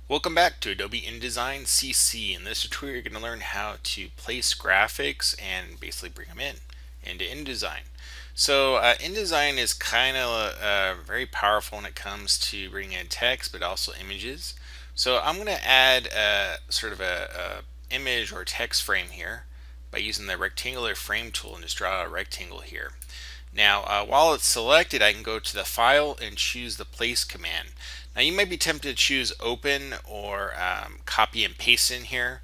Welcome back to Adobe InDesign CC. In this tutorial, you're going to learn how to place graphics and basically bring them into InDesign. So InDesign is kind of very powerful when it comes to bringing in text, but also images. So I'm going to add sort of a image or text frame here by using the rectangular frame tool and just draw a rectangle here. Now, while it's selected, I can go to the File and choose the Place command. Now, you might be tempted to choose Open or copy and paste in here,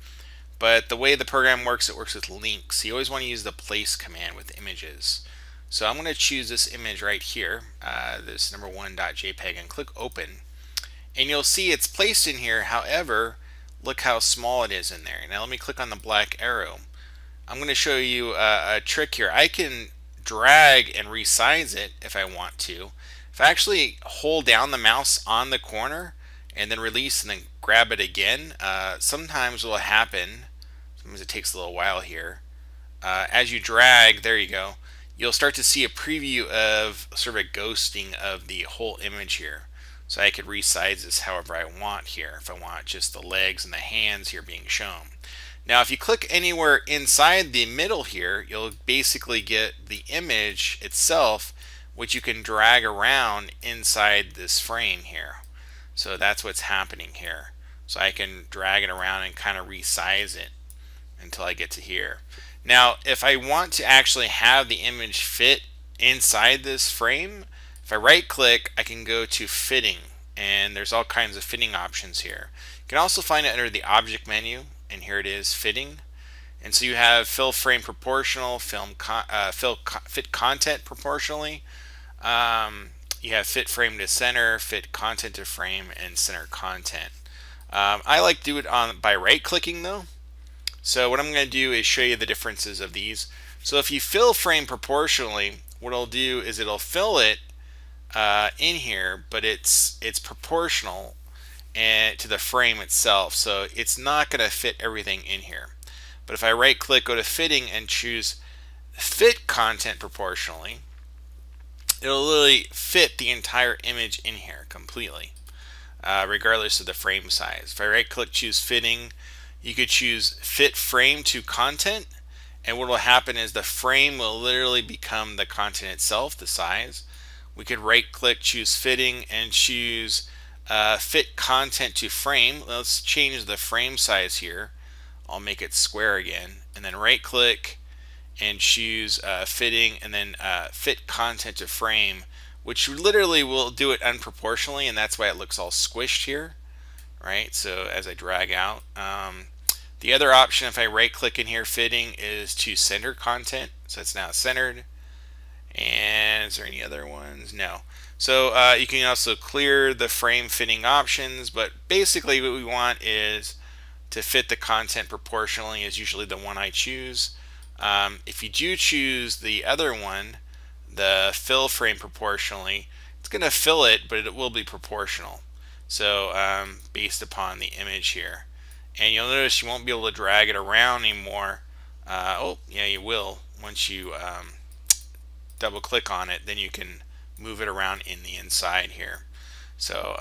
but the way the program works, it works with links. You always want to use the Place command with images. So I'm going to choose this image right here, this number one.jpg, and click Open. And you'll see it's placed in here. However, look how small it is in there. Now, let me click on the black arrow. I'm going to show you a trick here. I can drag and resize it if I want to. If I actually hold down the mouse on the corner and then release and then grab it again, sometimes what will happen, sometimes it takes a little while here, as you drag, there you go, you'll start to see a preview of sort of a ghosting of the whole image here. So I could resize this however I want here, if I want just the legs and the hands here being shown. Now, if you click anywhere inside the middle here, you'll basically get the image itself, which you can drag around inside this frame here. So that's what's happening here. So I can drag it around and kind of resize it until I get to here. Now, if I want to actually have the image fit inside this frame, if I right click, I can go to fitting, and there's all kinds of fitting options here. You can also find it under the object menu, and here it is, fitting. And so you have fill frame proportional, fit content proportionally. You have fit frame to center, fit content to frame, and center content. I like to do it by right clicking though. So what I'm going to do is show you the differences of these. So if you fill frame proportionally, what it'll do is it'll fill it in here, but it's proportional and to the frame itself, so it's not going to fit everything in here. But if I right click, go to fitting, and choose fit content proportionally, it'll literally fit the entire image in here completely, regardless of the frame size. If I right click, choose fitting, you could choose fit frame to content, and what will happen is the frame will literally become the content itself, the size. We could right click, choose fitting, and choose fit content to frame. Let's change the frame size here. I'll make it square again, and then right click and choose fitting, and then fit content to frame, which literally will do it unproportionally, and that's why it looks all squished here, right? So as I drag out, the other option, if I right click in here, fitting, is to center content, so it's now centered. And is there any other ones? No. So you can also clear the frame fitting options, but basically what we want is to fit the content proportionally, is usually the one I choose. If you do choose the other one, the fill frame proportionally, it's going to fill it, but it will be proportional. So based upon the image here. And you'll notice you won't be able to drag it around anymore. Oh, yeah, you will once you double click on it, then you can move it around in the inside here. So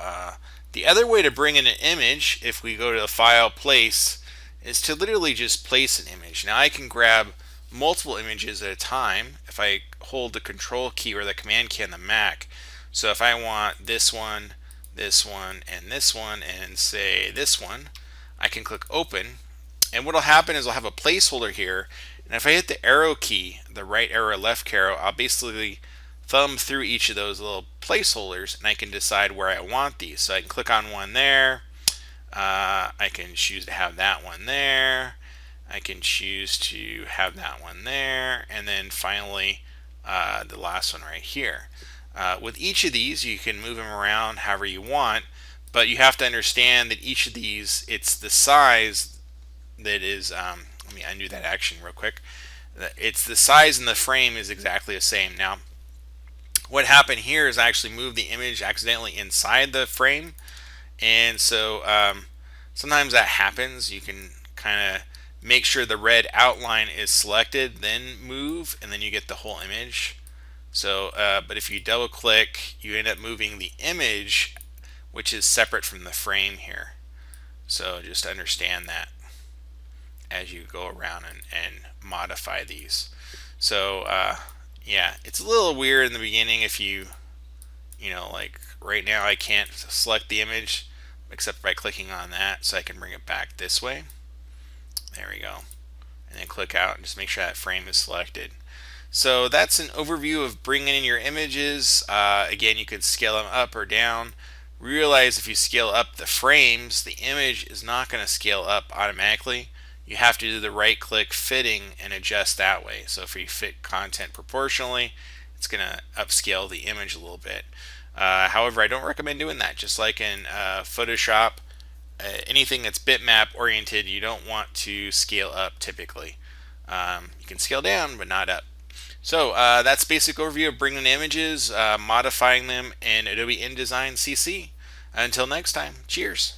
the other way to bring in an image, if we go to the File, Place, is to literally just place an image. Now I can grab multiple images at a time if I hold the Control key or the Command key on the Mac. So if I want this one, and this one, and say this one, I can click Open, and what will happen is I'll have a placeholder here, and if I hit the arrow key, the right arrow, left arrow, I'll basically thumb through each of those little placeholders, and I can decide where I want these. So I can click on one there, I can choose to have that one there, I can choose to have that one there, and then finally the last one right here. With each of these, you can move them around however you want, but you have to understand that each of these, it's the size that is, let me undo that action real quick. It's the size and the frame is exactly the same. Now, what happened here is I actually moved the image accidentally inside the frame, and so sometimes that happens. You can kind of make sure the red outline is selected, then move, and then you get the whole image. So, but if you double click, you end up moving the image, which is separate from the frame here. So just understand that as you go around and modify these. So yeah, it's a little weird in the beginning if like right now I can't select the image except by clicking on that, so I can bring it back this way. There we go. And then click out and just make sure that frame is selected. So that's an overview of bringing in your images. Again, you could scale them up or down. Realize if you scale up the frames, the image is not going to scale up automatically. You have to do the right click fitting and adjust that way. So if you fit content proportionally, it's going to upscale the image a little bit. However, I don't recommend doing that. Just like in Photoshop, anything that's bitmap oriented, you don't want to scale up typically. You can scale down, but not up. So that's basic overview of bringing images, modifying them in Adobe InDesign CC. Until next time, cheers.